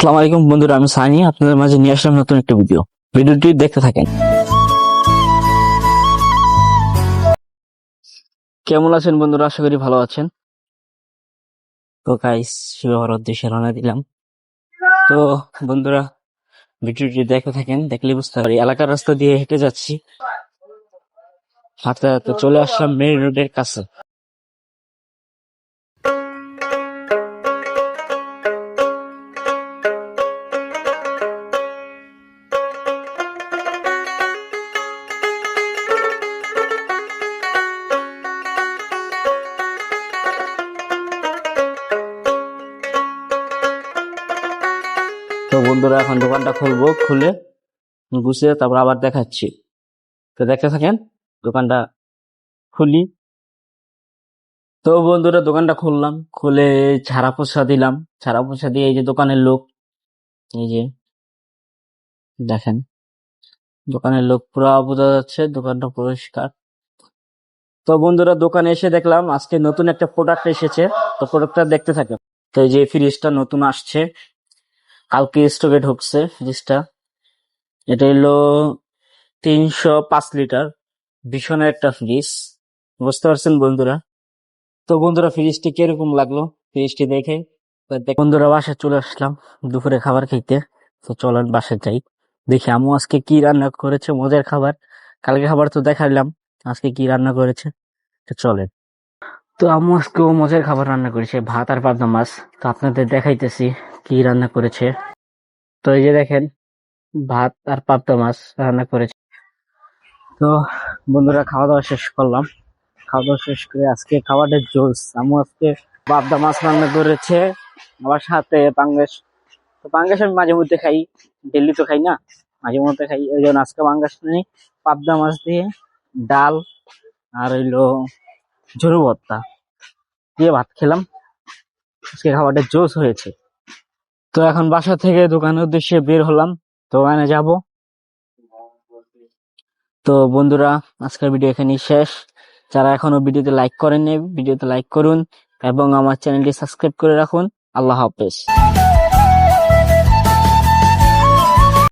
আসসালামু আলাইকুম বন্ধুরা, আমি সানি আপনাদের মাঝে নিয়ে আসলাম নতুন একটা ভিডিওটি দেখতে থাকেন। কেমন আছেন বন্ধুরা? আশা করি ভালো আছেন। তো গাইস, শিব হওয়ার উদ্দেশ্যে রওনা দিলাম। তো বন্ধুরা, ভিডিওটি দেখতে থাকেন, দেখলে বুঝতে পারি। এলাকার রাস্তা দিয়ে হেঁটে যাচ্ছি, হাঁটতে হাঁটতে চলে আসলাম মেইন রোডের কাছে। তো বন্ধুরা, এখন দোকানটা খুলবো, খুলে গুছিয়ে তারপর আবার দেখাচ্ছি। তো দেখতে থাকেন, দোকানটা খুলি। তো বন্ধুরা, দোকানটা খুললাম, খুলে ঝাড়া পোছা দিলাম। ঝাড়া পোছা দিয়ে এই যে দোকানের লোক, এই যে দেখেন, দোকানের লোক পুরো বোঝা যাচ্ছে, দোকানটা পরিষ্কার। তো বন্ধুরা, দোকানে এসে দেখলাম আজকে নতুন একটা প্রোডাক্ট এসেছে। তো প্রোডাক্টটা দেখতে থাকেন। তো এই যে ফ্রিজটা নতুন আসছে, কালকে স্টকে ঢুকছে ফ্রিজটা। এটা হলো 305 লিটার ভীষণ একটা ফ্রিজ, বুঝতে পারছেন বন্ধুরা? তো বন্ধুরা, ফ্রিজটি কিরকম লাগলো ফ্রিজটি দেখে? তো বন্ধুরা, বাসায় চলে আসলাম দুপুরে খাবার খেতে। তো চলেন বাসায় যাই, দেখি আম্মু আজকে কি রান্না করেছে, মজার খাবার। কালকে খাবার তো দেখাইলাম, আজকে কি রান্না করেছে, তো চলেন। তো আম্মু আজকেও মজার খাবার রান্না করেছে, ভাত আর পাবদা মাছ। তো আপনাদের দেখাইতেছি কি রান্না করেছে। তো এই যে দেখেন, ভাত আর পাবদা মাছ রান্না করেছে। তো বন্ধুরা, খাওয়া দাওয়া শেষ করলাম। খাওয়া দাওয়া শেষ করে আজকে খাবারের জোস, আম্মু আজকে পাবদা মাছ রান্না করেছে, আবার সাথে পাঙ্গাস। তো পাঙ্গাস আমি মাঝে মধ্যে খাই, ডেলি তো খাই না, মাঝে মধ্যে খাই। ওই জন্য আজকে পাঙ্গাস নেই, পাবদা মাছ দিয়ে ডাল আর হইলো ঝুরু ভর্তা দিয়ে ভাত খেলাম। আজকে খাবারটা জোস হয়েছে। তো এখন বাসা থেকে দোকানের উদ্দেশ্যে বের হলাম, দোকানে যাব। তো বন্ধুরা, আজকের ভিডিও এখানেই শেষ। যারা এখনো ভিডিওতে লাইক করেননি, ভিডিওতে লাইক করুন এবং আমার চ্যানেলটি সাবস্ক্রাইব করে রাখুন। আল্লাহ হাফেজ।